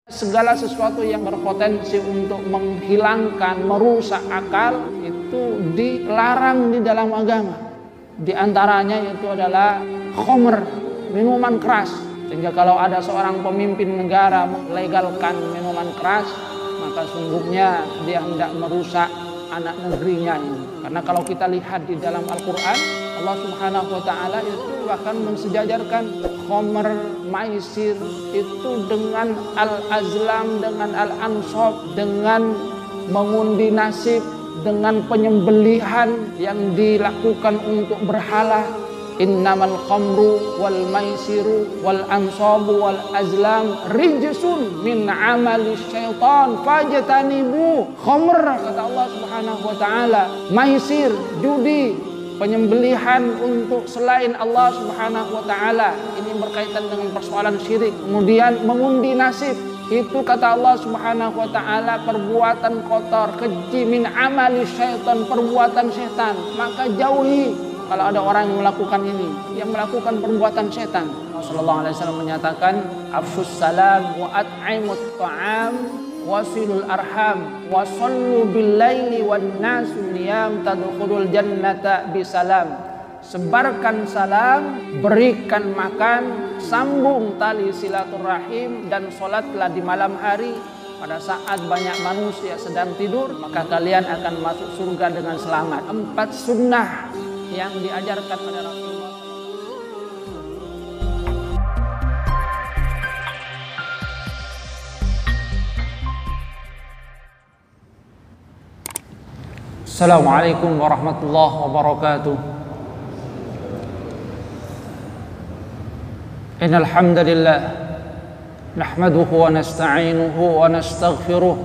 Segala sesuatu yang berpotensi untuk menghilangkan, merusak akal itu dilarang di dalam agama. Di antaranya itu adalah khamr, minuman keras. Sehingga kalau ada seorang pemimpin negara melegalkan minuman keras, maka sungguhnya dia hendak merusak anak negerinya ini. Karena kalau kita lihat di dalam Al-Quran, Allah Subhanahu wa Ta'ala itu bahkan mensejajarkan khamr, maisir itu dengan al-azlam, dengan al-ansab, dengan mengundi nasib, dengan penyembelihan yang dilakukan untuk berhala. Innamal khamru wal maisiru wal ansabu wal azlam rijsun min amali syaitan fajtanibu. Khamr, kata Allah Subhanahu wa Ta'ala, maisir, judi, penyembelihan untuk selain Allah Subhanahu wa Ta'ala, ini berkaitan dengan persoalan syirik. Kemudian mengundi nasib, itu kata Allah Subhanahu wa Ta'ala perbuatan kotor, keji, min amali syaitan, perbuatan setan. Maka jauhi kalau ada orang yang melakukan ini, yang melakukan perbuatan setan. Rasulullah SAW menyatakan, afshus salam wa at'imut ta'am wasilul arham wasallu bil laili wan nasu niyam tadkhulul jannata bisalam. Sebarkan salam, berikan makan, sambung tali silaturahim, dan sholatlah di malam hari pada saat banyak manusia sedang tidur, maka kalian akan masuk surga dengan selamat. 4 sunnah yang diajarkan pada Rasulullah. Assalamualaikum warahmatullahi wabarakatuh. Innal hamdalillah nahmaduhu wa nasta'inuhu wa nastaghfiruh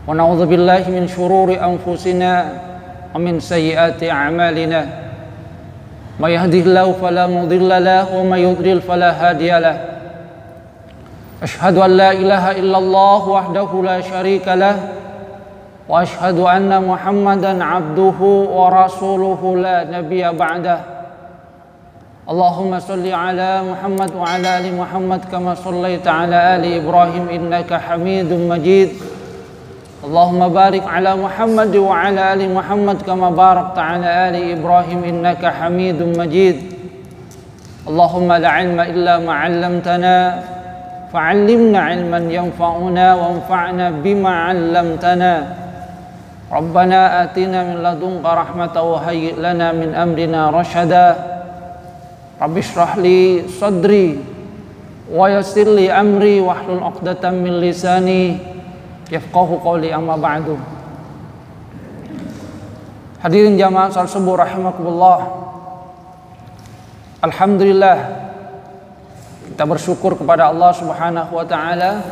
wa na'udzu billahi min shururi anfusina wa min sayyiati a'malina. May yahdihillahu fala mudilla lahu wa may yudlil fala hadiya lahu. Asyhadu an la ilaha illallah wahdahu la syarika lahu wa asyhadu anna Muhammadan abduhu wa rasuluhu la nabiyya ba'dah. Allahumma salli ala Muhammad wa ala ali Muhammad kama sallaita ala ali Ibrahim innaka Hamidum Majid. Allahumma barik ala Muhammad wa ala ali Muhammad kama barakta ala ali Ibrahim innaka Hamidum Majid. Allahumma la ilma illa ma 'allamtana fa'allimna 'ilman yanfa'una wanfa'na bima 'allamtana. Rabbana atina min ladunka rahmatan wa hayyi' lana min amrina rasyada. Rabbi shrah li sadri wa yassir li amri wahlul 'uqdatam min lisani yafqahu qawli, amma ba'du. Hadirin jamaah salat subuh rahimakumullah. Alhamdulillah, kita bersyukur kepada Allah Subhanahu wa Ta'ala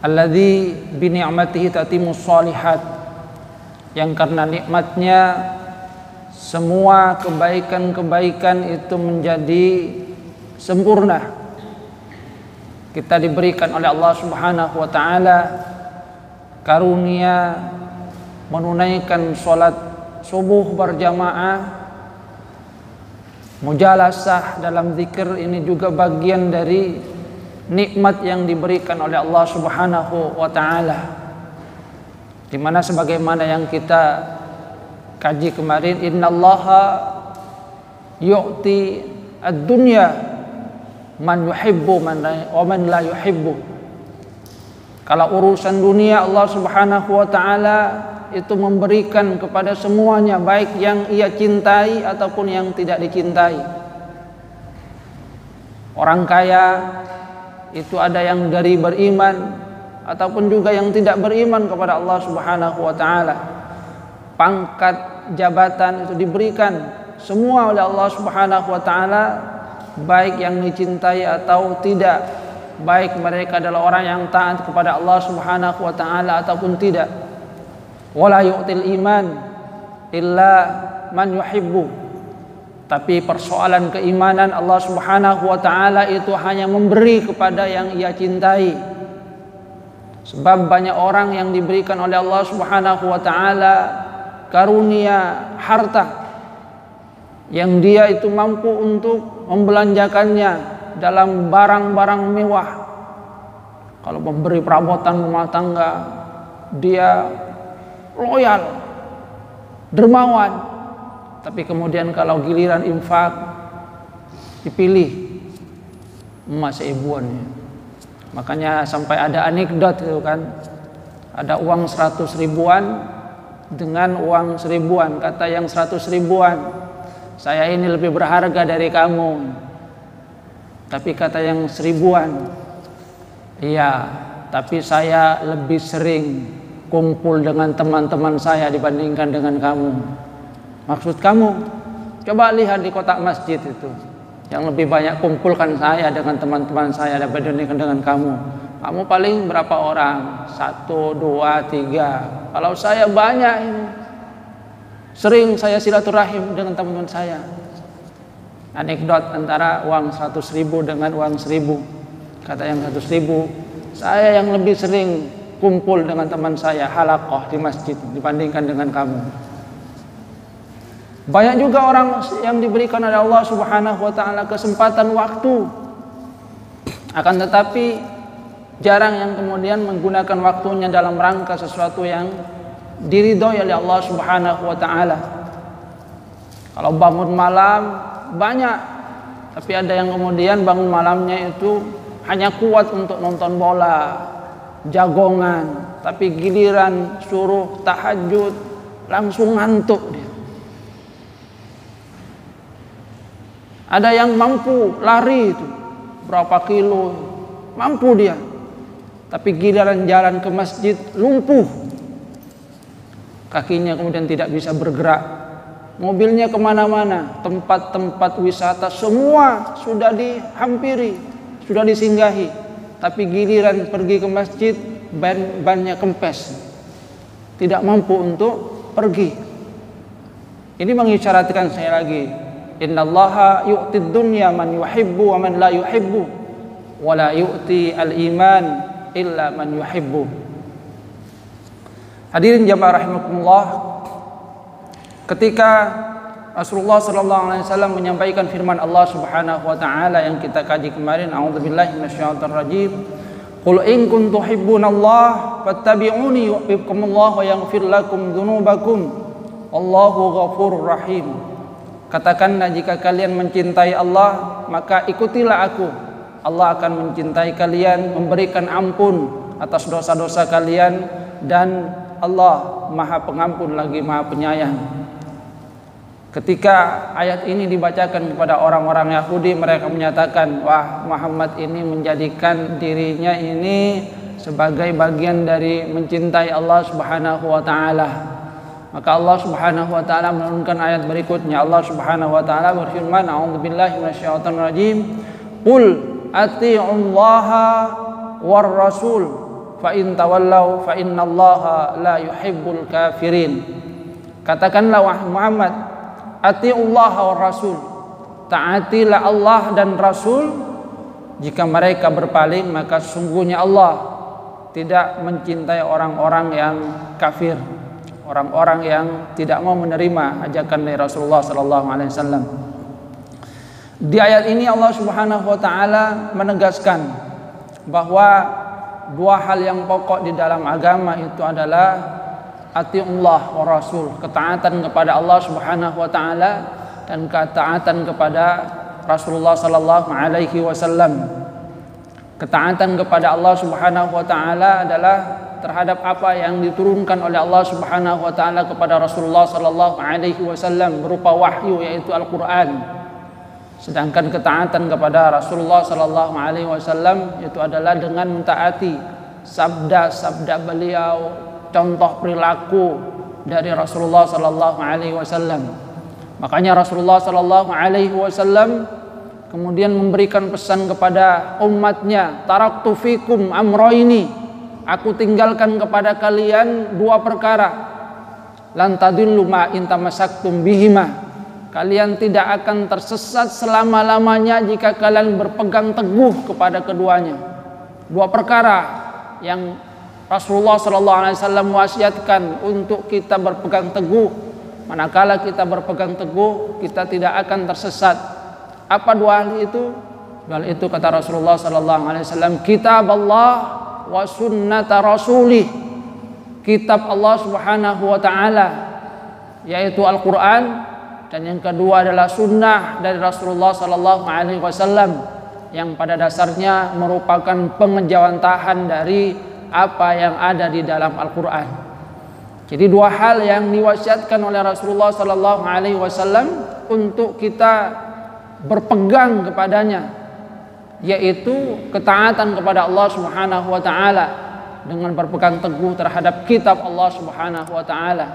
alladzi bi ni'matihi tatimmus shalihat, yang karena nikmatnya semua kebaikan-kebaikan itu menjadi sempurna. Kita diberikan oleh Allah Subhanahu wa Ta'ala karunia menunaikan sholat subuh berjamaah. Mujalasah dalam zikir ini juga bagian dari nikmat yang diberikan oleh Allah Subhanahu wa Ta'ala, di mana sebagaimana yang kita kaji kemarin, innallaha yu'ti ad-dunya man yuhibbu wa man la yuhibbu. Kalau urusan dunia, Allah Subhanahu wa Ta'ala itu memberikan kepada semuanya, baik yang ia cintai ataupun yang tidak dicintai. Orang kaya itu ada yang dari beriman ataupun juga yang tidak beriman kepada Allah Subhanahu wa Ta'ala. Pangkat jabatan itu diberikan semua oleh Allah Subhanahu wa Ta'ala, baik yang dicintai atau tidak, baik mereka adalah orang yang taat kepada Allah Subhanahu wa Ta'ala ataupun tidak. Wala yu'til iman illa man yuhibbu. Tapi persoalan keimanan, Allah Subhanahu wa Ta'ala itu hanya memberi kepada yang ia cintai. Sebab banyak orang yang diberikan oleh Allah Subhanahu wa Ta'ala karunia harta, yang dia itu mampu untuk membelanjakannya dalam barang-barang mewah, Kalau memberi perabotan rumah tangga, dia loyal, dermawan. Tapi kemudian kalau giliran infak, dipilih emas ibuan. Makanya sampai ada anekdot itu kan, ada uang 100 ribuan dengan uang 1000-an. Kata yang 100 ribuan, saya ini lebih berharga dari kamu. Tapi kata yang 1000-an, iya, tapi saya lebih sering kumpul dengan teman-teman saya dibandingkan dengan kamu. Maksud kamu, coba lihat di kotak masjid itu, yang lebih banyak kumpulkan saya dengan teman-teman saya dibandingkan dengan kamu. Kamu paling berapa orang? 1, 2, 3. Kalau saya banyak ini, sering saya silaturahim dengan teman-teman saya. Anekdot antara uang 100 ribu dengan uang 1000. Kata yang 100 ribu, saya yang lebih sering kumpul dengan teman saya halaqah di masjid dibandingkan dengan kamu. Banyak juga orang yang diberikan oleh Allah Subhanahu wa taala kesempatan waktu, akan tetapi jarang yang kemudian menggunakan waktunya dalam rangka sesuatu yang diridhoi oleh Allah Subhanahu wa taala. Kalau bangun malam banyak, tapi ada yang kemudian bangun malamnya itu hanya kuat untuk nonton bola, jagongan, tapi giliran suruh tahajud langsung ngantuk dia. Ada yang mampu lari itu berapa kilo, mampu dia. Tapi giliran jalan ke masjid lumpuh. Kakinya kemudian tidak bisa bergerak. Mobilnya kemana-mana, tempat-tempat wisata semua sudah dihampiri, sudah disinggahi. Tapi giliran pergi ke masjid, bannya kempes, tidak mampu untuk pergi. Ini mengisyaratkan saya lagi, innallaha yu'tid dunya man yuhibbu wa man la yuhibbu, wa la yu'ti al-iman illa man yuhibbu. Hadirin jamaah rahimakumullah, ketika Rasulullah sallallahu alaihi wasallam menyampaikan firman Allah Subhanahu wa taala yang kita kaji kemarin, a'udzubillahi minasyaitonir rajim, qul in kuntum tuhibbunallaha fattabi'uni yuhibbukumullah wa yaghfir lakum dzunubakum wallahu ghafurur rahim. Katakanlah, jika kalian mencintai Allah, maka ikutilah aku. Allah akan mencintai kalian, memberikan ampun atas dosa-dosa kalian, dan Allah Maha Pengampun lagi Maha Penyayang. Ketika ayat ini dibacakan kepada orang-orang Yahudi, mereka menyatakan, wah, Muhammad ini menjadikan dirinya ini sebagai bagian dari mencintai Allah Subhanahu wa taala. Maka Allah Subhanahu wa taala menurunkan ayat berikutnya. Allah Subhanahu wa taala berfirman, a'udzubillahi minasyaitonir rajim, qul atii'ullaha war rasul fa in tawallaw fa innallaha la yuhibbul kafirin. Katakanlah wahai Muhammad, atii'ullaha war rasul, taatilah Allah dan Rasul. Jika mereka berpaling, maka sungguhnya Allah tidak mencintai orang-orang yang kafir, orang-orang yang tidak mau menerima ajakan dari Rasulullah sallallahu alaihi wasallam. Di ayat ini Allah Subhanahu wa taala menegaskan bahwa dua hal yang pokok di dalam agama itu adalah atiullah wa rasul, ketaatan kepada Allah Subhanahu wa taala dan ketaatan kepada Rasulullah sallallahu alaihi wasallam. Ketaatan kepada Allah Subhanahu wa taala adalah terhadap apa yang diturunkan oleh Allah Subhanahu wa taala kepada Rasulullah sallallahu alaihi wasallam berupa wahyu, yaitu Al-Qur'an. Sedangkan ketaatan kepada Rasulullah sallallahu alaihi wasallam itu adalah dengan mentaati sabda-sabda beliau, contoh perilaku dari Rasulullah sallallahu alaihi wasallam. Makanya Rasulullah sallallahu alaihi wasallam kemudian memberikan pesan kepada umatnya, taraktu fikum amroini, aku tinggalkan kepada kalian dua perkara, lan tadillu ma in tamassaktum bihima, kalian tidak akan tersesat selama-lamanya jika kalian berpegang teguh kepada keduanya. Dua perkara yang Rasulullah SAW wasiatkan untuk kita berpegang teguh. Manakala kita berpegang teguh, kita tidak akan tersesat. Apa dua hal itu? Dua hal itu kata Rasulullah SAW, kitab Allah wa sunnata rasulih, kitab Allah Subhanahu wa taala yaitu Al-Qur'an, dan yang kedua adalah sunnah dari Rasulullah sallallahu alaihi wasallam yang pada dasarnya merupakan pengejawantahan dari apa yang ada di dalam Al-Qur'an. Jadi dua hal yang diwasiatkan oleh Rasulullah sallallahu alaihi wasallam untuk kita berpegang kepadanya, yaitu ketaatan kepada Allah Subhanahu wa taala dengan berpegang teguh terhadap kitab Allah Subhanahu wa taala.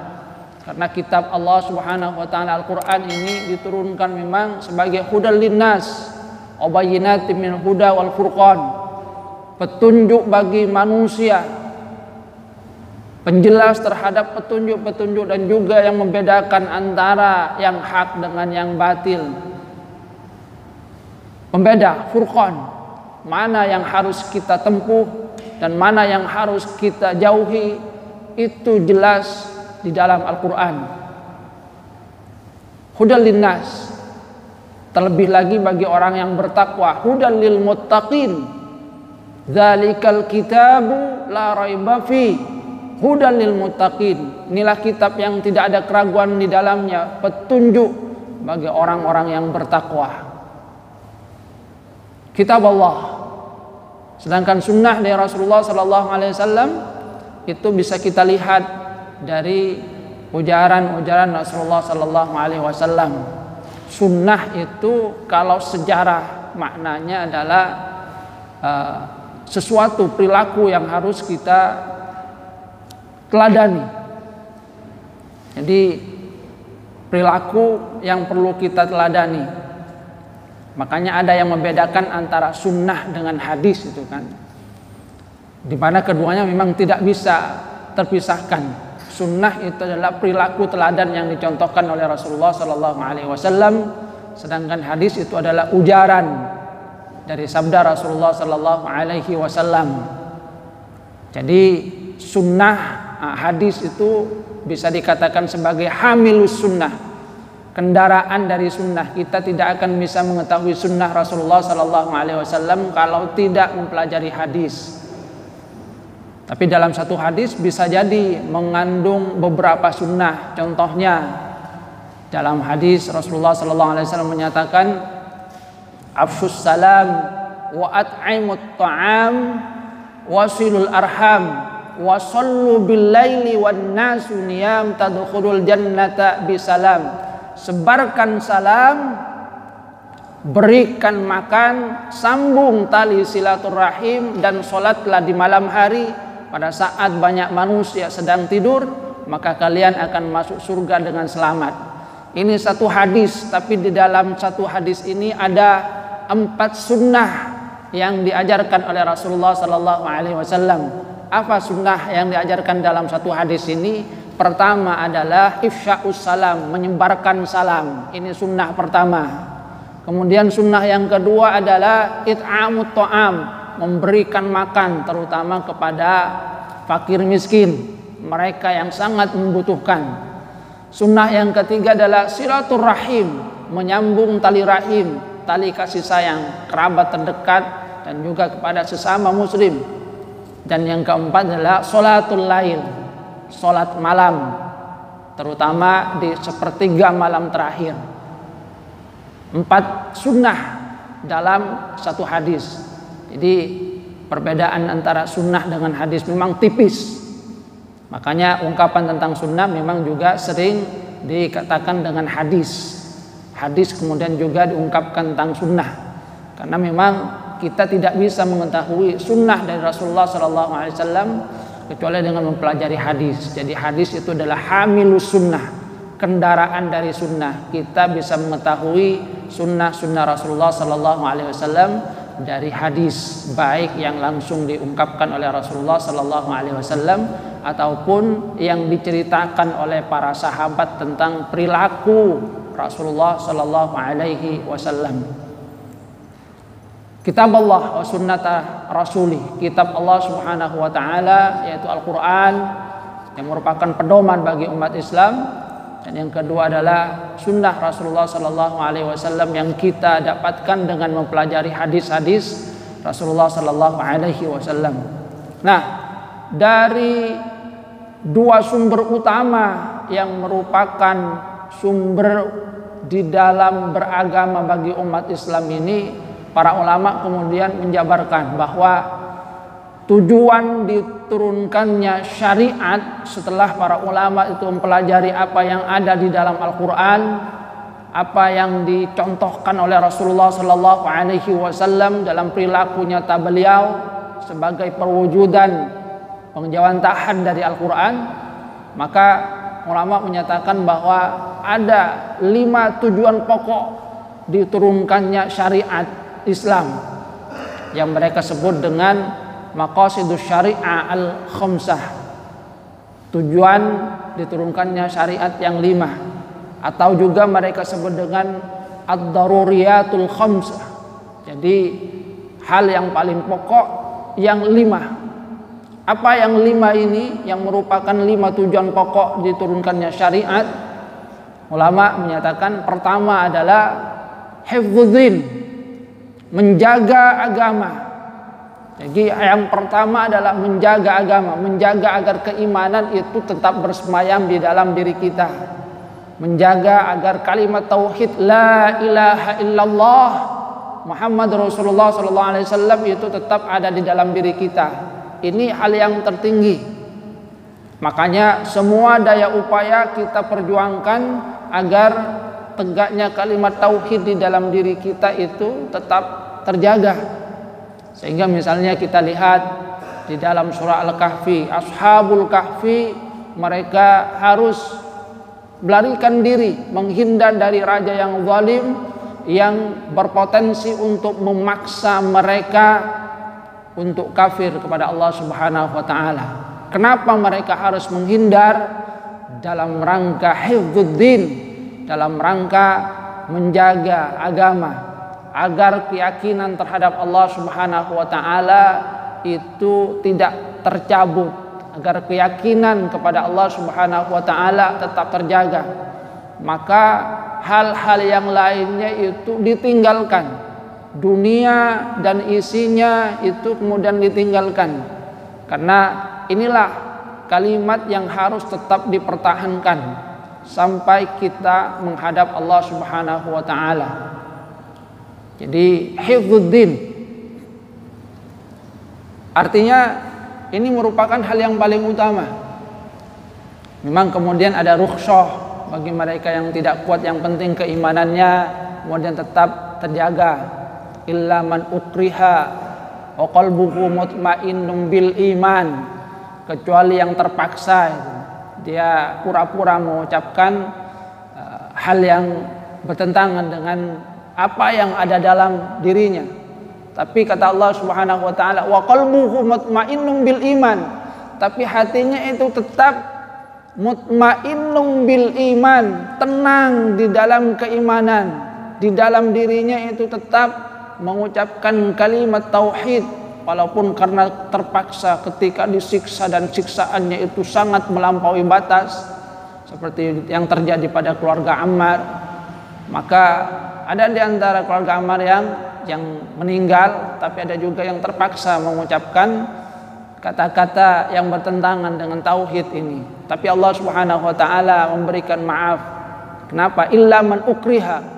Karena kitab Allah Subhanahu wa taala Al-Qur'an ini diturunkan memang sebagai hudal linnas wa bayyinatin minal huda wal furqan, petunjuk bagi manusia, penjelas terhadap petunjuk-petunjuk dan juga yang membedakan antara yang hak dengan yang batil. Pembeda, furqan, mana yang harus kita tempuh dan mana yang harus kita jauhi, itu jelas di dalam Al-Quran. Hudal linnas, terlebih lagi bagi orang yang bertakwa, hudal lil muttaqin, dzalikal kitabu la raiba fi, hudal lil muttaqin, inilah kitab yang tidak ada keraguan di dalamnya, petunjuk bagi orang-orang yang bertakwa. Kitab Allah. Sedangkan sunnah dari Rasulullah sallallahu alaihi wasallam itu bisa kita lihat dari ujaran-ujaran Rasulullah sallallahu alaihi wasallam. Sunnah itu kalau sejarah maknanya adalah sesuatu perilaku yang harus kita teladani. Jadi perilaku yang perlu kita teladani. Makanya ada yang membedakan antara sunnah dengan hadis itu kan, di mana keduanya memang tidak bisa terpisahkan. Sunnah itu adalah perilaku teladan yang dicontohkan oleh Rasulullah sallallahu alaihi wasallam, sedangkan hadis itu adalah ujaran dari sabda Rasulullah sallallahu alaihi wasallam. Jadi sunnah, hadis itu bisa dikatakan sebagai hamilus sunnah, kendaraan dari sunnah. Kita tidak akan bisa mengetahui sunnah Rasulullah sallallahu alaihi wasallam kalau tidak mempelajari hadis. Tapi dalam satu hadis bisa jadi mengandung beberapa sunnah. Contohnya dalam hadis Rasulullah sallallahu alaihi wasallam menyatakan, afshus salam wa at'imut ta'am wasilul arham wa sallu bil laili wan nasu niyam tadkhulul jannata bisalam. Sebarkan salam, berikan makan, sambung tali silaturahim, dan sholatlah di malam hari pada saat banyak manusia sedang tidur, maka kalian akan masuk surga dengan selamat. Ini satu hadis, tapi di dalam satu hadis ini ada 4 sunnah yang diajarkan oleh Rasulullah sallallahu alaihi wasallam. Apa sunnah yang diajarkan dalam satu hadis ini? Pertama adalah ifsya'us salam, menyebarkan salam. Ini sunnah pertama. Kemudian sunnah yang kedua adalah it'amut ta'am, memberikan makan terutama kepada fakir miskin, mereka yang sangat membutuhkan. Sunnah yang ketiga adalah silaturahim, menyambung tali rahim, tali kasih sayang kerabat terdekat dan juga kepada sesama muslim. Dan yang keempat adalah sholatul lail, sholat malam, terutama di sepertiga malam terakhir. 4 sunnah dalam satu hadis. Jadi perbedaan antara sunnah dengan hadis memang tipis. Makanya ungkapan tentang sunnah memang juga sering dikatakan dengan hadis. Hadis kemudian juga diungkapkan tentang sunnah. Karena memang kita tidak bisa mengetahui sunnah dari Rasulullah SAW kecuali dengan mempelajari hadis. Jadi hadis itu adalah hamilus sunnah, kendaraan dari sunnah. Kita bisa mengetahui sunnah-sunnah Rasulullah SAW dari hadis, baik yang langsung diungkapkan oleh Rasulullah SAW ataupun yang diceritakan oleh para sahabat tentang perilaku Rasulullah SAW. Kitab Allah wa sunnata rasulih, kitab Allah Subhanahu wa taala yaitu Al-Qur'an yang merupakan pedoman bagi umat Islam, dan yang kedua adalah sunnah Rasulullah sallallahu alaihi wasallam yang kita dapatkan dengan mempelajari hadis-hadis Rasulullah sallallahu alaihi wasallam. Nah, dari dua sumber utama yang merupakan sumber di dalam beragama bagi umat Islam ini, para ulama kemudian menjabarkan bahwa tujuan diturunkannya syariat setelah para ulama itu mempelajari apa yang ada di dalam Al-Quran, apa yang dicontohkan oleh Rasulullah Sallallahu Alaihi Wasallam dalam perilaku nyata beliau sebagai perwujudan pengejawantahan dari Al-Quran, maka ulama menyatakan bahwa ada 5 tujuan pokok diturunkannya syariat Islam yang mereka sebut dengan maqasidus syariah al-khamsah. Tujuan diturunkannya syariat yang 5, atau juga mereka sebut dengan ad-daruriyatul khamsah. Jadi hal yang paling pokok yang 5. Apa yang 5 ini yang merupakan 5 tujuan pokok diturunkannya syariat? Ulama menyatakan pertama adalah hifdzuddin, menjaga agama. Jadi yang pertama adalah menjaga agama, menjaga agar keimanan itu tetap bersemayam di dalam diri kita, menjaga agar kalimat tauhid la ilaha illallah Muhammad Rasulullah sallallahu alaihi wasallam itu tetap ada di dalam diri kita. Ini hal yang tertinggi. Makanya semua daya upaya kita perjuangkan agar tegaknya kalimat tauhid di dalam diri kita itu tetap terjaga. Sehingga misalnya kita lihat di dalam surah Al-Kahfi, Ashabul Kahfi mereka harus melarikan diri, menghindar dari raja yang zalim yang berpotensi untuk memaksa mereka untuk kafir kepada Allah Subhanahu wa taala. Kenapa mereka harus menghindar? Dalam rangka hifdzuddin, dalam rangka menjaga agama, agar keyakinan terhadap Allah Subhanahu wa taala itu tidak tercabut, agar keyakinan kepada Allah Subhanahu wa taala tetap terjaga. Maka hal-hal yang lainnya itu ditinggalkan. Dunia dan isinya itu kemudian ditinggalkan. Karena inilah kalimat yang harus tetap dipertahankan sampai kita menghadap Allah Subhanahu wa taala. Jadi hifdzuddin artinya ini merupakan hal yang paling utama. Memang kemudian ada rukhsah bagi mereka yang tidak kuat, yang penting keimanannya kemudian tetap terjaga. Illa man ukriha wa qalbuhu mutmainnun bil iman, kecuali yang terpaksa dia pura-pura mengucapkan hal yang bertentangan dengan apa yang ada dalam dirinya. Tapi kata Allah Subhanahu wa taala wa qalbuhu mutmainnun bil iman, tapi hatinya itu tetap mutmainnun bil iman, tenang di dalam keimanan, di dalam dirinya itu tetap mengucapkan kalimat tauhid walaupun karena terpaksa ketika disiksa dan siksaannya itu sangat melampaui batas seperti yang terjadi pada keluarga Ammar. Maka ada di antara keluarga Ammar yang meninggal, tapi ada juga yang terpaksa mengucapkan kata-kata yang bertentangan dengan tauhid ini. Tapi Allah Subhanahu wa taala memberikan maaf. Kenapa? Illa man ukriha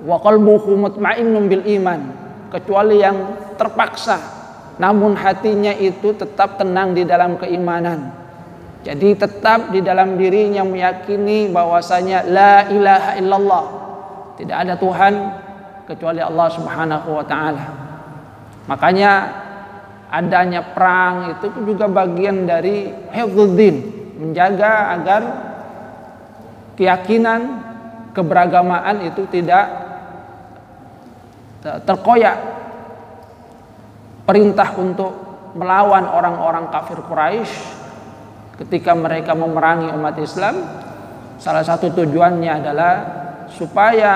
wa qalbuhu mutmainnun bil iman, kecuali yang terpaksa namun hatinya itu tetap tenang di dalam keimanan. Jadi tetap di dalam dirinya meyakini bahwasanya la ilaha illallah, tidak ada Tuhan kecuali Allah Subhanahu wa taala. Makanya adanya perang itu juga bagian dari hifdzuddin, menjaga agar keyakinan keberagamaan itu tidak terkoyak. Perintah untuk melawan orang-orang kafir Quraisy ketika mereka memerangi umat Islam, salah satu tujuannya adalah supaya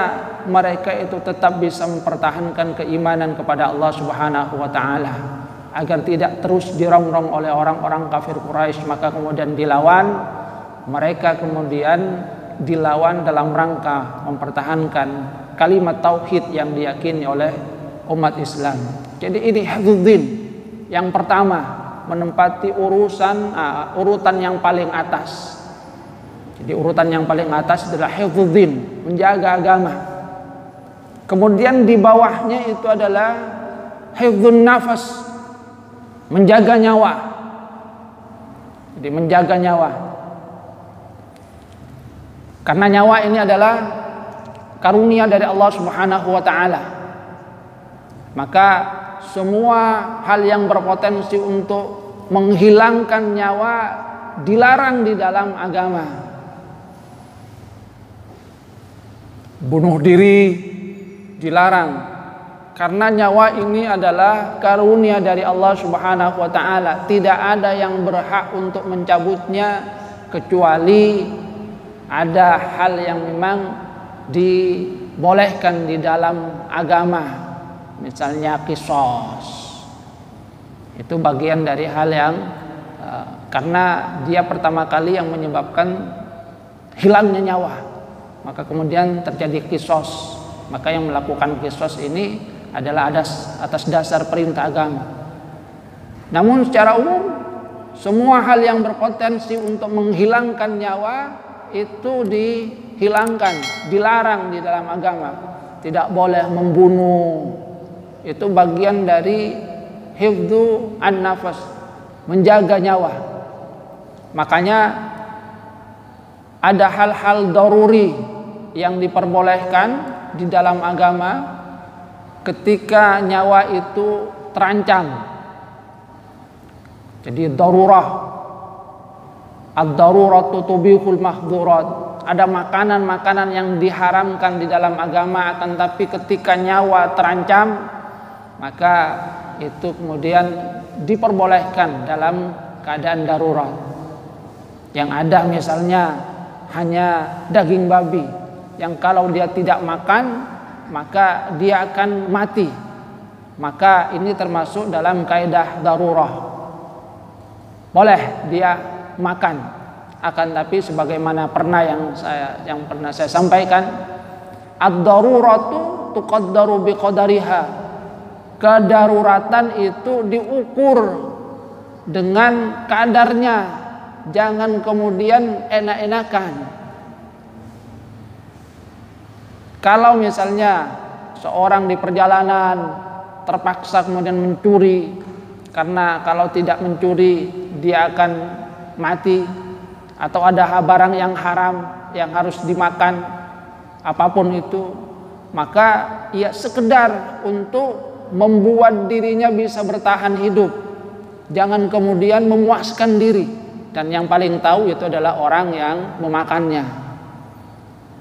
mereka itu tetap bisa mempertahankan keimanan kepada Allah Subhanahu wa taala, agar tidak terus dirongrong oleh orang-orang kafir Quraisy. Maka kemudian dilawan, mereka kemudian dilawan dalam rangka mempertahankan kalimat tauhid yang diyakini oleh umat Islam. Jadi ini hifdzuddin yang pertama menempati urutan yang paling atas. Jadi urutan yang paling atas adalah hifdzuddin, menjaga agama. Kemudian di bawahnya itu adalah hifdzun nafas, menjaga nyawa. Jadi menjaga nyawa. Karena nyawa ini adalah karunia dari Allah Subhanahu wa taala. Maka semua hal yang berpotensi untuk menghilangkan nyawa dilarang di dalam agama. Bunuh diri dilarang, karena nyawa ini adalah karunia dari Allah Subhanahu wa taala. Tidak ada yang berhak untuk mencabutnya kecuali ada hal yang memang dibolehkan di dalam agama. Misalnya qisas. Itu bagian dari hal yang karena dia pertama kali yang menyebabkan hilangnya nyawa, maka kemudian terjadi qisas. Maka yang melakukan qisas ini adalah atas dasar perintah agama. Namun secara umum semua hal yang berpotensi untuk menghilangkan nyawa itu dihilangkan, dilarang di dalam agama. Tidak boleh membunuh. Itu bagian dari hifdzu an-nafas, menjaga nyawa. Makanya ada hal-hal daruri yang diperbolehkan di dalam agama ketika nyawa itu terancam. Jadi darurah, ad-daruratu tubihul mahdzurat. Ada makanan-makanan yang diharamkan di dalam agama, akan tapi ketika nyawa terancam maka itu kemudian diperbolehkan dalam keadaan darurat. Yang ada misalnya hanya daging babi, yang kalau dia tidak makan maka dia akan mati. Maka ini termasuk dalam kaidah darurah. Boleh dia makan, akan tapi sebagaimana yang pernah saya sampaikan, ad-daruratu tuqaddaru biqadariha. Kedaruratan itu diukur dengan kadarnya, jangan kemudian enak-enakan. Kalau misalnya seorang di perjalanan terpaksa kemudian mencuri, karena kalau tidak mencuri dia akan mati, atau ada barang yang haram yang harus dimakan, apapun itu, maka ia sekedar untuk membuat dirinya bisa bertahan hidup, jangan kemudian memuaskan diri. Dan yang paling tahu itu adalah orang yang memakannya.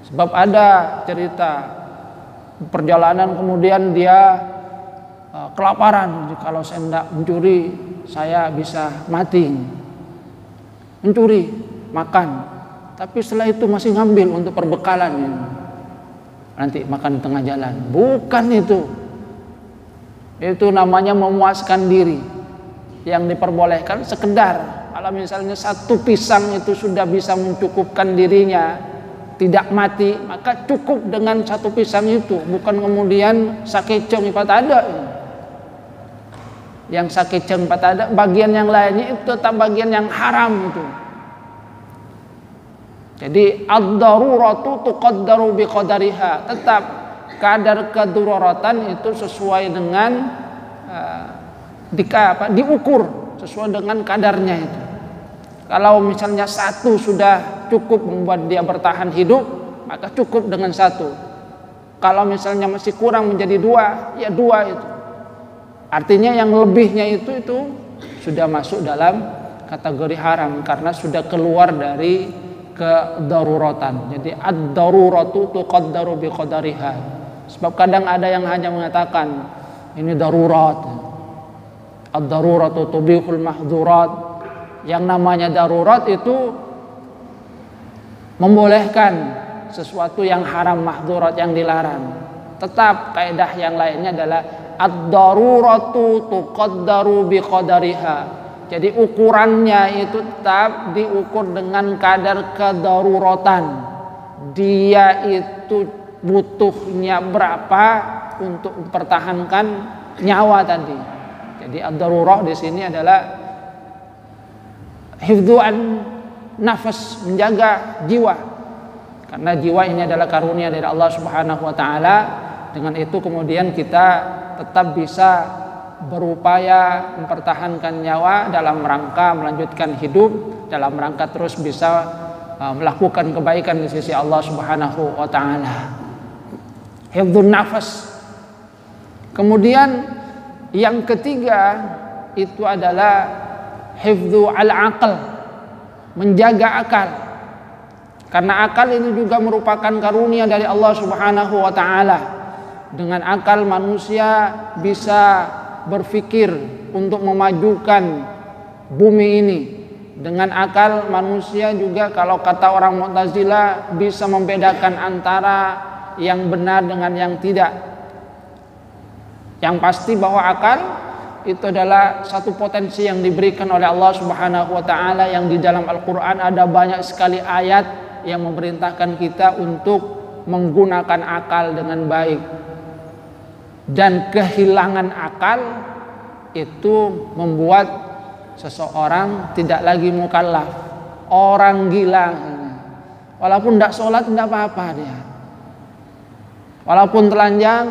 Sebab ada cerita perjalanan kemudian dia kelaparan, kalau saya tidak mencuri saya bisa mati. Mencuri, makan, tapi setelah itu masih ngambil untuk perbekalan, nanti makan di tengah jalan. Bukan itu. Itu namanya memuaskan diri. Yang diperbolehkan sekedar kalau misalnya satu pisang itu sudah bisa mencukupkan dirinya, tidak mati, maka cukup dengan satu pisang itu. Bukan kemudian sakeceng patada. Yang sakeceng patada, bagian yang lainnya itu tetap bagian yang haram itu. Jadi ad-daruratu tuqaddaru biqadariha. Tetap kadar kedaruratan itu sesuai dengan diukur sesuai dengan kadarnya itu. Kalau misalnya satu sudah cukup membuat dia bertahan hidup, maka cukup dengan satu. Kalau misalnya masih kurang menjadi dua, ya dua itu. Artinya yang lebihnya itu sudah masuk dalam kategori haram karena sudah keluar dari kedaruratan. Jadi ad-daruratu tuqaddaru biqadariha. Sebab kadang ada yang hanya mengatakan ini darurat. Ad-daruratu tubihul mahdzurat. Yang namanya darurat itu membolehkan sesuatu yang haram, mahdzurat yang dilarang. Tetap kaidah yang lainnya adalah ad-daruratu tuqaddaru biqadariha. Jadi ukurannya itu tetap diukur dengan kadar kedaruratan. Dia itu butuhnya berapa untuk mempertahankan nyawa tadi. Jadi ad-darurah di sini adalah hifdzu'an nafas, menjaga jiwa. Karena jiwa ini adalah karunia dari Allah Subhanahu wa taala. Dengan itu kemudian kita tetap bisa berupaya mempertahankan nyawa dalam rangka melanjutkan hidup, dalam rangka terus bisa melakukan kebaikan di sisi Allah Subhanahu wa taala. Hifdzun nafas. Kemudian yang ketiga itu adalah hifdzu al-aql, menjaga akal. Karena akal ini juga merupakan karunia dari Allah Subhanahu wa taala. Dengan akal manusia bisa berpikir untuk memajukan bumi ini. Dengan akal manusia juga, kalau kata orang Mu'tazilah, bisa membedakan antara yang benar dengan yang tidak. Yang pasti bahwa akal itu adalah satu potensi yang diberikan oleh Allah Subhanahu wa taala, yang di dalam Al-Qur'an ada banyak sekali ayat yang memerintahkan kita untuk menggunakan akal dengan baik. Dan kehilangan akal itu membuat seseorang tidak lagi mukallaf, orang gila. Walaupun tidak sholat tidak apa-apa dia, walaupun telanjang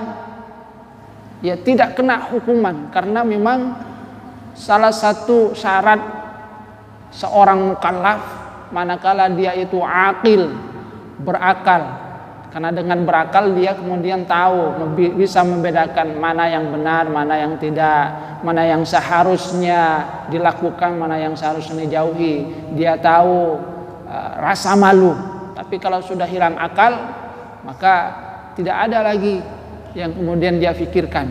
ya tidak kena hukuman. Karena memang salah satu syarat seorang mukallaf manakala dia itu aqil, berakal. Karena dengan berakal dia kemudian tahu, bisa membedakan mana yang benar, mana yang tidak, mana yang seharusnya dilakukan, mana yang seharusnya dijauhi. Dia tahu rasa malu. Tapi kalau sudah hilang akal, maka tidak ada lagi yang kemudian dia pikirkan.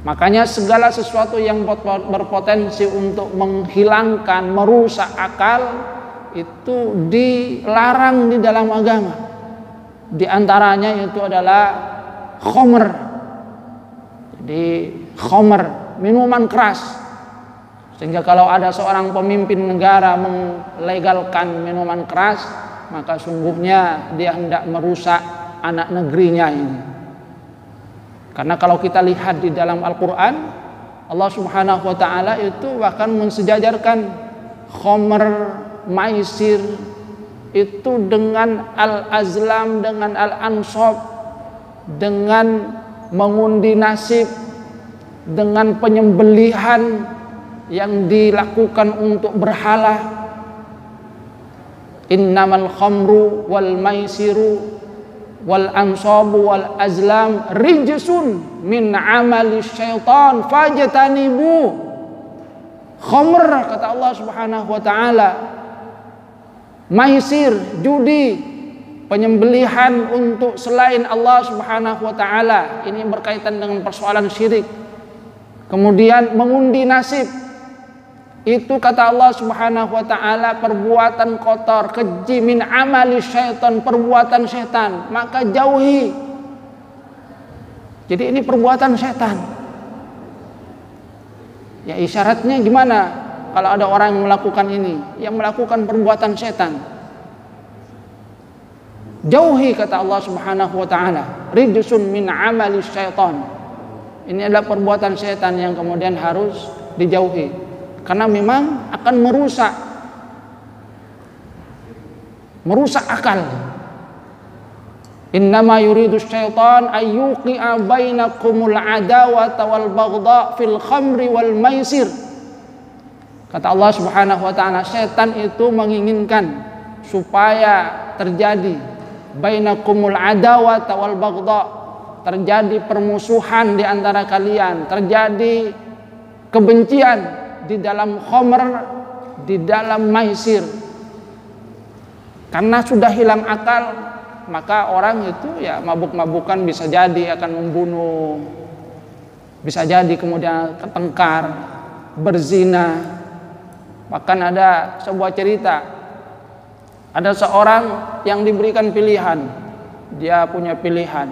Makanya segala sesuatu yang berpotensi untuk menghilangkan, merusak akal itu dilarang di dalam agama. Di antaranya itu adalah khamr. Jadi khamr, minuman keras. Sehingga kalau ada seorang pemimpin negara melegalkan minuman keras, maka sungguhnya dia hendak merusak anak negerinya ini. Karena kalau kita lihat di dalam Al-Quran, Allah Subhanahu wa taala itu bahkan mensejajarkan khamr, maisir itu dengan al-azlam, dengan al-ansab, dengan mengundi nasib, dengan penyembelihan yang dilakukan untuk berhala. Innamal khamru wal maisiru wal ansabu wal azlam rijsun min amali syaitan fajtanibu. Khamr, kata Allah Subhanahu wa taala, maisir, judi, penyembelihan untuk selain Allah Subhanahu wa taala, ini berkaitan dengan persoalan syirik. Kemudian mengundi nasib, itu kata Allah Subhanahu wa taala perbuatan kotor, keji, min amali syaitan, perbuatan setan, maka jauhi. Jadi ini perbuatan setan. Ya isyaratnya gimana? Kalau ada orang yang melakukan ini, yang melakukan perbuatan setan, jauhi kata Allah Subhanahu wa taala, rijsun min amali syaitan. Ini adalah perbuatan setan yang kemudian harus dijauhi, karena memang akan merusak akal. Innama yuridu syaitan ayyuqi'a bainakumul adawata wal baghdha fil khamri wal maisir. Kata Allah Subhanahu wa taala, setan itu menginginkan supaya terjadi bainakumul adawata wal baghdha, terjadi permusuhan di antara kalian, terjadi kebencian di dalam khamr, di dalam maisir. Karena sudah hilang akal, maka orang itu ya mabuk-mabukan, bisa jadi akan membunuh, bisa jadi kemudian bertengkar, berzina. Bahkan ada sebuah cerita, ada seorang yang diberikan pilihan, dia punya pilihan,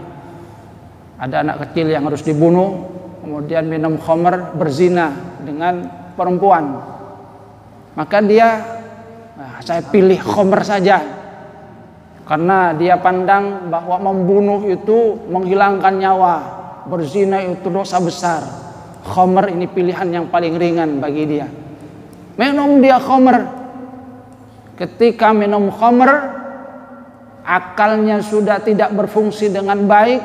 ada anak kecil yang harus dibunuh, kemudian minum khamr, berzina dengan perempuan. Maka dia, saya pilih khamr saja, karena dia pandang bahwa membunuh itu menghilangkan nyawa, berzina itu dosa besar. Khamr ini pilihan yang paling ringan bagi dia. minum dia khamr. Ketika minum khamr, akalnya sudah tidak berfungsi dengan baik,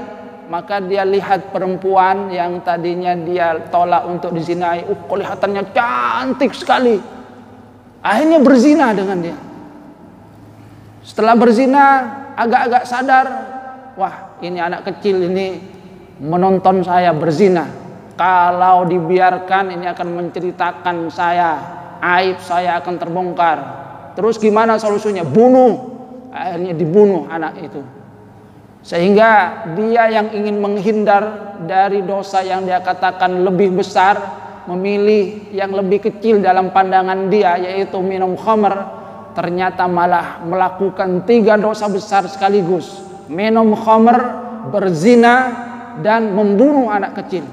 maka dia lihat perempuan yang tadinya dia tolak untuk dizinai, kelihatannya cantik sekali. Akhirnya berzina dengan dia. Setelah berzina, agak-agak sadar, wah ini anak kecil ini menonton saya berzina. Kalau dibiarkan ini akan menceritakan saya, aib saya akan terbongkar. Terus gimana solusinya? Bunuh. Akhirnya dibunuh anak itu. Sehingga dia yang ingin menghindar dari dosa yang dia katakan lebih besar, memilih yang lebih kecil dalam pandangan dia, yaitu minum khamr, ternyata malah melakukan 3 dosa besar sekaligus. Minum khamr, berzina, dan membunuh anak kecil.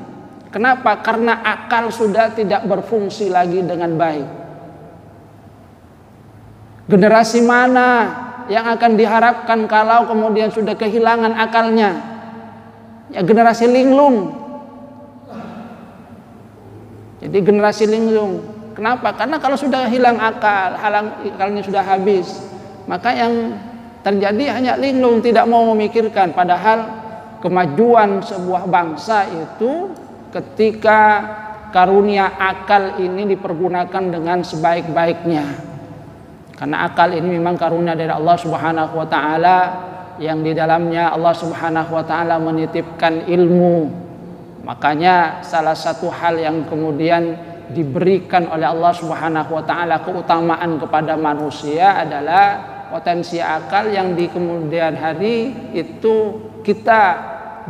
Kenapa? Karena akal sudah tidak berfungsi lagi dengan baik. Generasi mana yang akan diharapkan kalau kemudian sudah kehilangan akalnya? Ya generasi linglung. Jadi generasi linglung. Kenapa? Karena kalau sudah hilang akal, akalnya sudah habis, maka yang terjadi hanya linglung, tidak mau memikirkan. Padahal kemajuan sebuah bangsa itu ketika karunia akal ini dipergunakan dengan sebaik-baiknya. Karena akal ini memang karunia dari Allah Subhanahu wa taala, yang di dalamnya Allah Subhanahu wa taala menitipkan ilmu. Makanya salah satu hal yang kemudian diberikan oleh Allah Subhanahu wa taala keutamaan kepada manusia adalah potensi akal yang di kemudian hari itu kita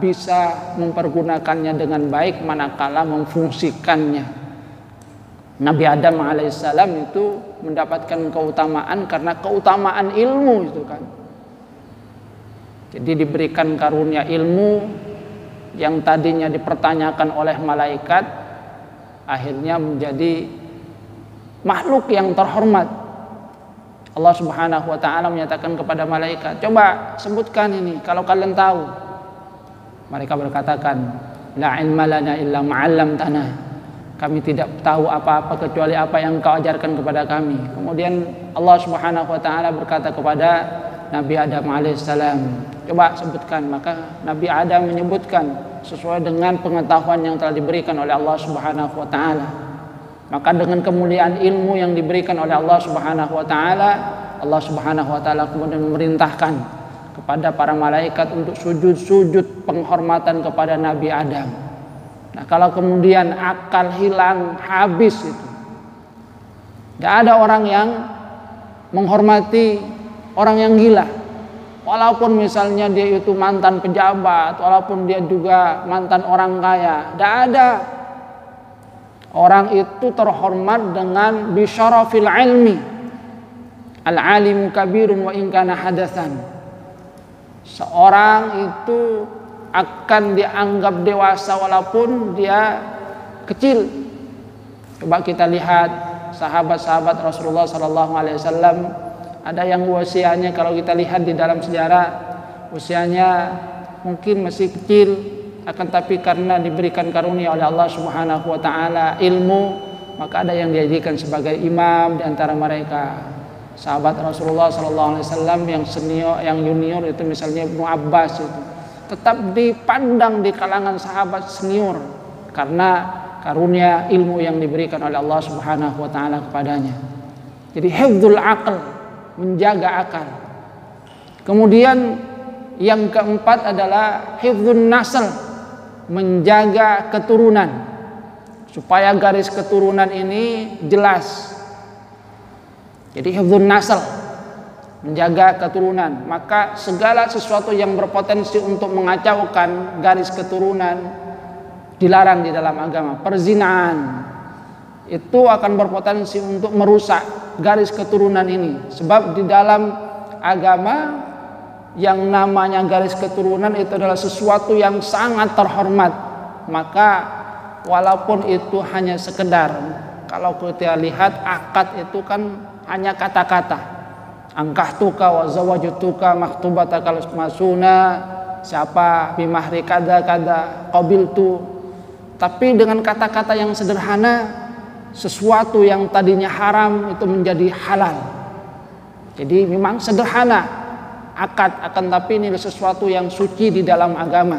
bisa mempergunakannya dengan baik manakala memfungsikannya. Nabi Adam alaihissalam itu mendapatkan keutamaan karena keutamaan ilmu itu kan. Jadi diberikan karunia ilmu yang tadinya dipertanyakan oleh malaikat, akhirnya menjadi makhluk yang terhormat. Allah Subhanahu wa taala menyatakan kepada malaikat, coba sebutkan ini kalau kalian tahu. Mereka berkatakan, la ilma lana illa ma'allamtana. Kami tidak tahu apa-apa kecuali apa yang Kau ajarkan kepada kami. Kemudian Allah Subhanahu wa taala berkata kepada Nabi Adam alaihissalam, coba sebutkan. Maka Nabi Adam menyebutkan sesuai dengan pengetahuan yang telah diberikan oleh Allah Subhanahu wa taala. Maka dengan kemuliaan ilmu yang diberikan oleh Allah Subhanahu wa taala, Allah Subhanahu wa taala kemudian memerintahkan kepada para malaikat untuk sujud-sujud penghormatan kepada Nabi Adam. Nah, kalau kemudian akal hilang, habis itu. Tidak ada orang yang menghormati orang yang gila. Walaupun misalnya dia itu mantan pejabat, walaupun dia juga mantan orang kaya, tidak ada. Orang itu terhormat dengan bisyarafil ilmi. Al-alimu kabirun wa in kana hadatsan. Seorang itu akan dianggap dewasa walaupun dia kecil. Coba kita lihat sahabat-sahabat Rasulullah sallallahu alaihi wasallam, ada yang usianya kalau kita lihat di dalam sejarah usianya mungkin masih kecil, akan tapi karena diberikan karunia oleh Allah Subhanahu wa taala ilmu, maka ada yang dijadikan sebagai imam di antara mereka. Sahabat Rasulullah sallallahu alaihi wasallam yang senior, yang junior itu misalnya Ibnu Abbas itu tetap dipandang di kalangan sahabat senior karena karunia ilmu yang diberikan oleh Allah Subhanahu wa taala kepadanya. Jadi hifdzul aql, menjaga akal. Kemudian yang keempat adalah hifdzun nasl, menjaga keturunan supaya garis keturunan ini jelas. Jadi hifdzun nasl, menjaga keturunan. Maka segala sesuatu yang berpotensi untuk mengacaukan garis keturunan dilarang di dalam agama. Perzinahan itu akan berpotensi untuk merusak garis keturunan ini. Sebab di dalam agama yang namanya garis keturunan itu adalah sesuatu yang sangat terhormat. Maka walaupun itu hanya sekedar, kalau kita lihat akad itu kan hanya kata-kata. Angkahtuka wa zawajtuka maktubataka masuna, siapa bimahri kada kada qabiltu. Tapi dengan kata-kata yang sederhana sesuatu yang tadinya haram itu menjadi halal. Jadi memang sederhana akad, akan tapi ini sesuatu yang suci di dalam agama,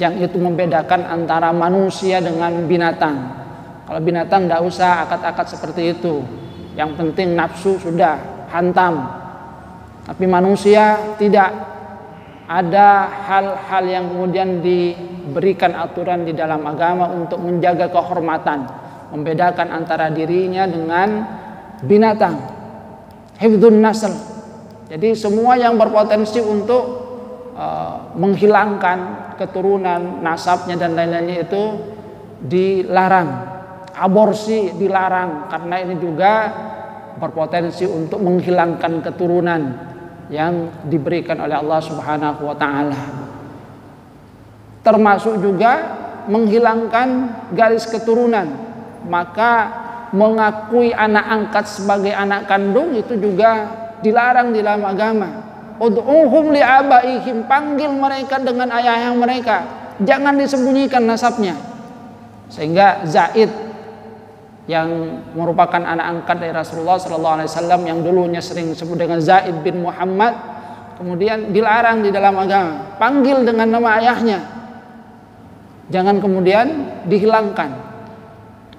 yang itu membedakan antara manusia dengan binatang. Kalau binatang tidak usah akad-akad seperti itu, yang penting nafsu sudah hantam. Tapi manusia tidak, ada hal-hal yang kemudian diberikan aturan di dalam agama untuk menjaga kehormatan, membedakan antara dirinya dengan binatang. Hifdzun nasl. Jadi semua yang berpotensi untuk menghilangkan keturunan, nasabnya dan lain-lainnya itu dilarang. Aborsi dilarang karena ini juga berpotensi untuk menghilangkan keturunan yang diberikan oleh Allah Subhanahu wa taala. Termasuk juga menghilangkan garis keturunan. Maka mengakui anak angkat sebagai anak kandung itu juga dilarang di dalam agama. Ud'uhum li'abaihim, panggil mereka dengan ayah mereka, jangan disembunyikan nasabnya. Sehingga Zaid yang merupakan anak angkat dari Rasulullah SAW, yang dulunya sering disebut dengan Zaid bin Muhammad, kemudian dilarang di dalam agama, panggil dengan nama ayahnya, jangan kemudian dihilangkan.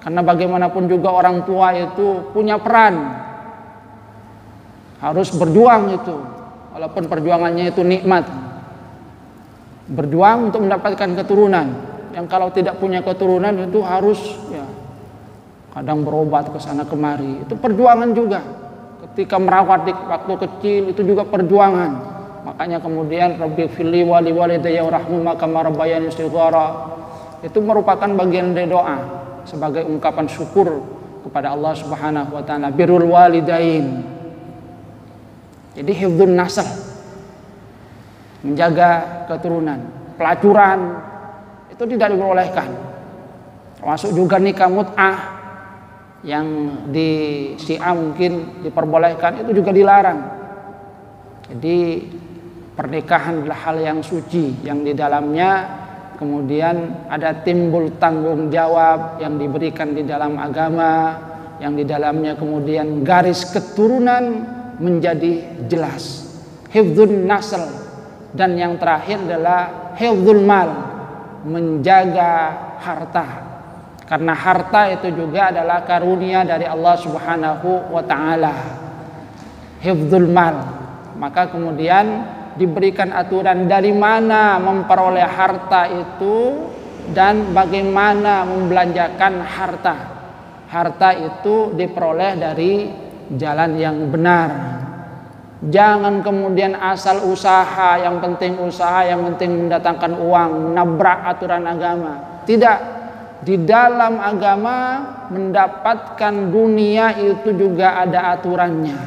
Karena bagaimanapun juga orang tua itu punya peran, harus berjuang itu, walaupun perjuangannya itu nikmat, berjuang untuk mendapatkan keturunan. Yang kalau tidak punya keturunan itu harus kadang berobat ke sana kemari, itu perjuangan juga. Ketika merawat di waktu kecil itu juga perjuangan. Makanya kemudian Rabbi firli wali walidayya warhamhuma kama rabbayani shighara, itu merupakan bagian dari doa sebagai ungkapan syukur kepada Allah Subhanahu wa taala. Birrul walidain. Jadi hifdzun nasl, menjaga keturunan. Pelacuran itu tidak diperbolehkan. Termasuk juga nikah mut'ah yang di Syiah mungkin diperbolehkan, itu juga dilarang. Jadi pernikahan adalah hal yang suci, yang di dalamnya kemudian ada timbul tanggung jawab yang diberikan di dalam agama, yang di dalamnya kemudian garis keturunan menjadi jelas. Hifdzun nasl, dan yang terakhir adalah hifdzul mal, menjaga harta. Karena harta itu juga adalah karunia dari Allah Subhanahu wa taala. Hifdzul mal. Maka kemudian diberikan aturan dari mana memperoleh harta itu dan bagaimana membelanjakan harta. Harta itu diperoleh dari jalan yang benar. Jangan kemudian asal usaha, yang penting mendatangkan uang, menabrak aturan agama. Tidak. Di dalam agama mendapatkan dunia itu juga ada aturannya.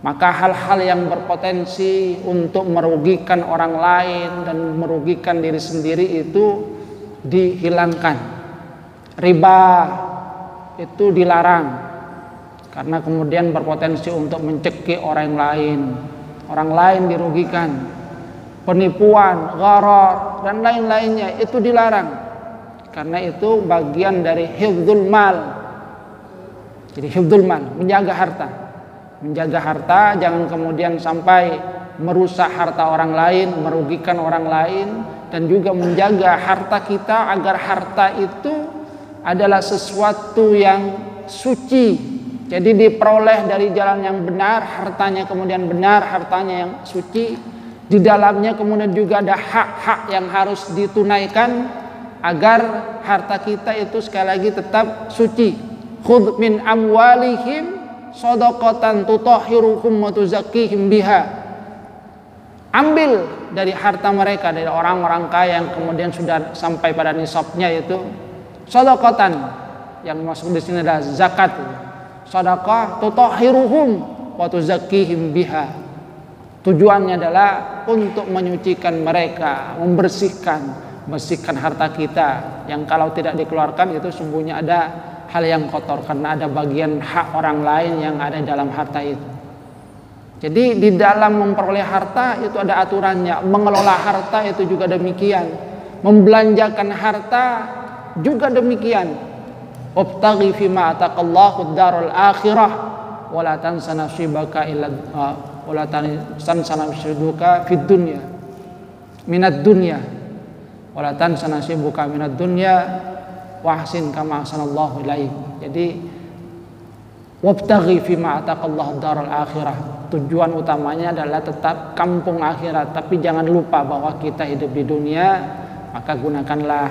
Maka hal-hal yang berpotensi untuk merugikan orang lain dan merugikan diri sendiri itu dihilangkan. Riba itu dilarang karena kemudian berpotensi untuk mencekik orang lain dirugikan. Penipuan, gharar dan lain-lainnya itu dilarang. Karena itu bagian dari hifdzul mal. Jadi hifdzul mal, menjaga harta. Menjaga harta, jangan kemudian sampai merusak harta orang lain, merugikan orang lain, dan juga menjaga harta kita agar harta itu adalah sesuatu yang suci. Jadi diperoleh dari jalan yang benar, hartanya kemudian benar, hartanya yang suci. Di dalamnya kemudian juga ada hak-hak yang harus ditunaikan agar harta kita itu sekali lagi tetap suci. Khudh min amwalihim shadaqatan tutahhiruhum wa tuzakkihim biha. Ambil dari harta mereka, dari orang-orang kaya yang kemudian sudah sampai pada nisabnya itu shadaqatan, yang masuk di sini adalah zakat. Sedekah tutahhiruhum wa tuzakkihim biha. Tujuannya adalah untuk menyucikan mereka, membersihkan harta kita yang kalau tidak dikeluarkan itu sungguhnya ada hal yang kotor karena ada bagian hak orang lain yang ada dalam harta itu. Jadi di dalam memperoleh harta itu ada aturannya, mengelola harta itu juga demikian, membelanjakan harta juga demikian. Wabtaghi fima ataqallahu ad-darul akhirah wa la tansa nasibaka illa wa la tansa nasibaka fid dunya minad dunya wa la tansa nasibuka minad dunya wa ahsin kama ahsanallahu ilaik. Jadi wabtaghi fima ataqallahu ad-darul akhirah, tujuan utamanya adalah tetap kampung akhirat, tapi jangan lupa bahwa kita hidup di dunia, maka gunakanlah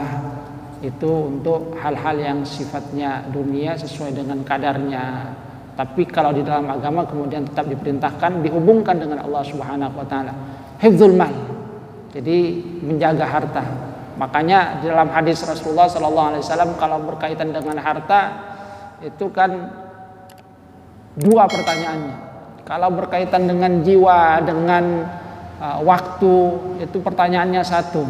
itu untuk hal-hal yang sifatnya dunia sesuai dengan kadarnya. Tapi kalau di dalam agama kemudian tetap diperintahkan dihubungkan dengan Allah Subhanahu wa taala. Hifdzul mal. Jadi menjaga harta. Makanya di dalam hadis Rasulullah sallallahu alaihi wasallam kalau berkaitan dengan harta itu kan dua pertanyaannya. Kalau berkaitan dengan jiwa, dengan waktu, itu pertanyaannya satu.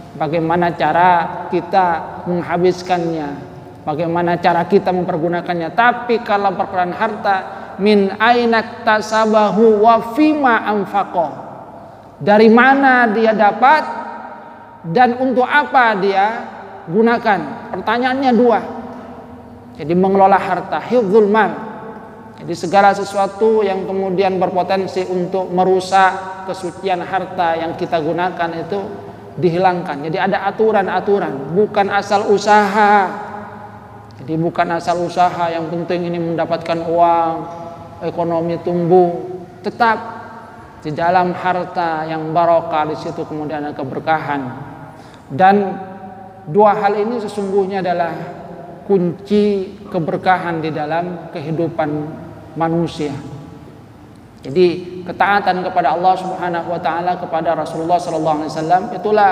Bagaimana cara kita menghabiskannya? Bagaimana cara kita mempergunakannya? Tapi kalau perkara harta, min ainak tasabahu wa fima anfaqo. Dari mana dia dapat dan untuk apa dia gunakan? Pertanyaannya dua. Jadi mengelola harta, hifdzul mal. Jadi segala sesuatu yang kemudian berpotensi untuk merusak kesucian harta yang kita gunakan itu dihilangkan. Jadi ada aturan-aturan, bukan asal usaha. Jadi bukan asal usaha yang penting ini mendapatkan uang, ekonomi tumbuh. Tetap di dalam harta yang barokah, di situ kemudian ada keberkahan. Dan dua hal ini sesungguhnya adalah kunci keberkahan di dalam kehidupan manusia. Jadi ketaatan kepada Allah Subhanahu wa taala, kepada Rasulullah sallallahu alaihi wasallam, itulah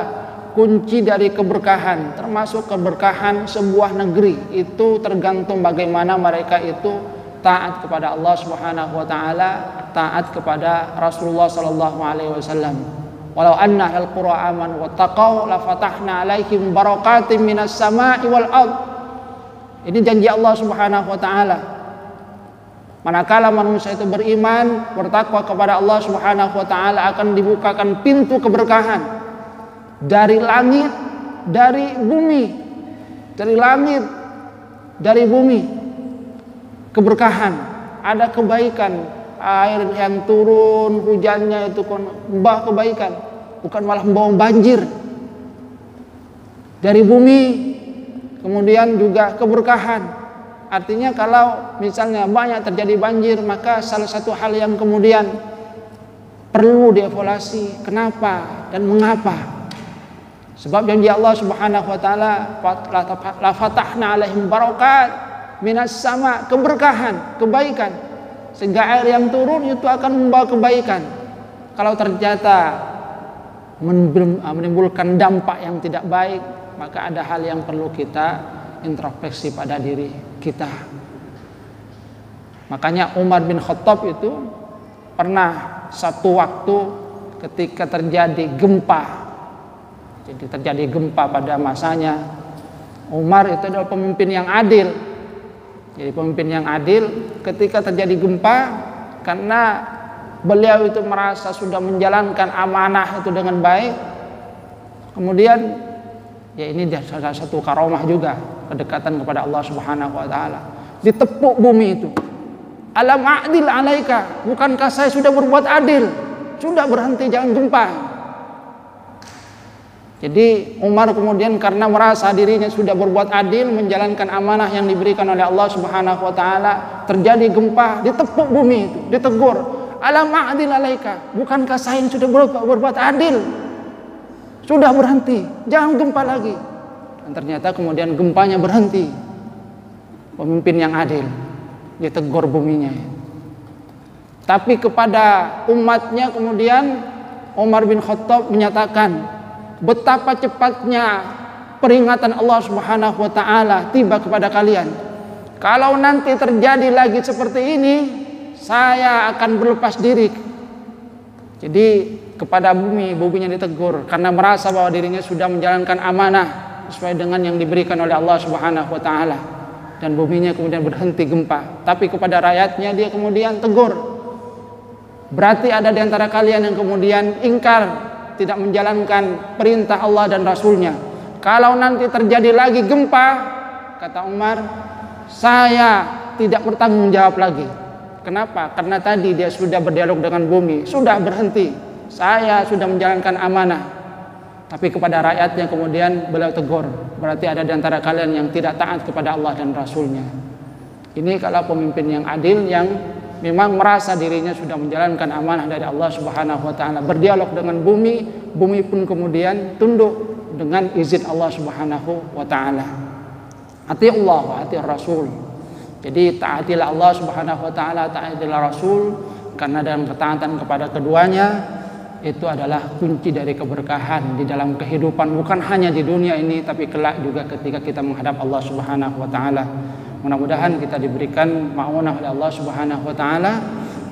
kunci dari keberkahan, termasuk keberkahan sebuah negeri. Itu tergantung bagaimana mereka itu taat kepada Allah Subhanahu wa taala, taat kepada Rasulullah sallallahu alaihi wasallam. Walau anna al-qura amanu wattaqau la fatahna alaihim barakatim minas sama'i wal ard. Ini janji Allah Subhanahu wa taala. Manakala manusia itu beriman, bertakwa kepada Allah Subhanahu wa taala, akan dibukakan pintu keberkahan dari langit, dari bumi. Dari langit, dari bumi. Keberkahan, ada kebaikan, air yang turun, hujannya itu membawa kebaikan, bukan malah membawa banjir. Dari bumi kemudian juga keberkahan. Artinya kalau misalnya banyak terjadi banjir, maka salah satu hal yang kemudian perlu dievaluasi, kenapa dan mengapa. Sebab janji Allah Subhanahu wa taala, la fatahna alaihim barakat minas sama, keberkahan, kebaikan. Sehingga air yang turun itu akan membawa kebaikan. Kalau ternyata menimbulkan dampak yang tidak baik, maka ada hal yang perlu kita introspeksi pada diri kita. Makanya Umar bin Khattab itu pernah satu waktu ketika terjadi gempa. Jadi terjadi gempa pada masanya. Umar itu adalah pemimpin yang adil. Jadi pemimpin yang adil ketika terjadi gempa, karena beliau itu merasa sudah menjalankan amanah itu dengan baik. Kemudian ya ini salah satu karomah juga, kedekatan kepada Allah Subhanahu wa taala. Ditepuk bumi itu. Alam a'dil alaika, bukankah saya sudah berbuat adil? Sudah, berhenti, jangan gempa. Jadi Umar kemudian karena merasa dirinya sudah berbuat adil, menjalankan amanah yang diberikan oleh Allah Subhanahu wa taala, terjadi gempa, ditepuk bumi itu, ditegur. Alam a'dil alaika, bukankah saya yang sudah berbuat adil? Sudah, berhenti, jangan gempa lagi. Dan ternyata kemudian gempanya berhenti. Pemimpin yang adil, ditegur buminya. Tapi kepada umatnya kemudian Umar bin Khattab menyatakan betapa cepatnya peringatan Allah Subhanahu wa taala tiba kepada kalian. Kalau nanti terjadi lagi seperti ini, saya akan berlepas diri. Jadi kepada buminya ditegur karena merasa bahwa dirinya sudah menjalankan amanah sesuai dengan yang diberikan oleh Allah Subhanahu wa taala, dan buminya kemudian berhenti gempa. Tapi kepada rakyatnya dia kemudian tegur. Berarti ada di antara kalian yang kemudian ingkar, tidak menjalankan perintah Allah dan Rasulnya. Kalau nanti terjadi lagi gempa, kata Umar, saya tidak bertanggung jawab lagi. Kenapa? Karena tadi dia sudah berdialog dengan bumi, sudah berhenti. Saya sudah menjalankan amanah. Tapi kepada rakyatnya kemudian beliau tegur. Berarti ada di antara kalian yang tidak taat kepada Allah dan Rasulnya. Ini kalau pemimpin yang adil, yang memang merasa dirinya sudah menjalankan amanah dari Allah Subhanahu wa taala, berdialog dengan bumi, bumi pun kemudian tunduk dengan izin Allah Subhanahu wa taala. Ati Allah wa ati Rasul. Jadi taatilah Allah Subhanahu wa taala, taatilah Rasul, karena dalam ketaatan kepada keduanya itu adalah kunci dari keberkahan di dalam kehidupan, bukan hanya di dunia ini tapi kelak juga ketika kita menghadap Allah Subhanahu wa taala. Mudah-mudahan kita diberikan ma'unah oleh Allah Subhanahu wa taala,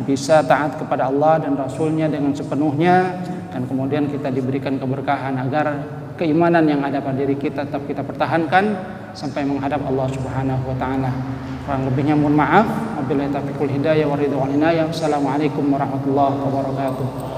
bisa taat kepada Allah dan Rasulnya dengan sepenuhnya, dan kemudian kita diberikan keberkahan agar keimanan yang ada pada diri kita tetap kita pertahankan sampai menghadap Allah Subhanahu wa taala. Kurang lebihnya mohon maaf. Wabillahi taufiq wal hidayah wa ridwan wal inayah. Wassalamualaikum warahmatullahi wabarakatuh.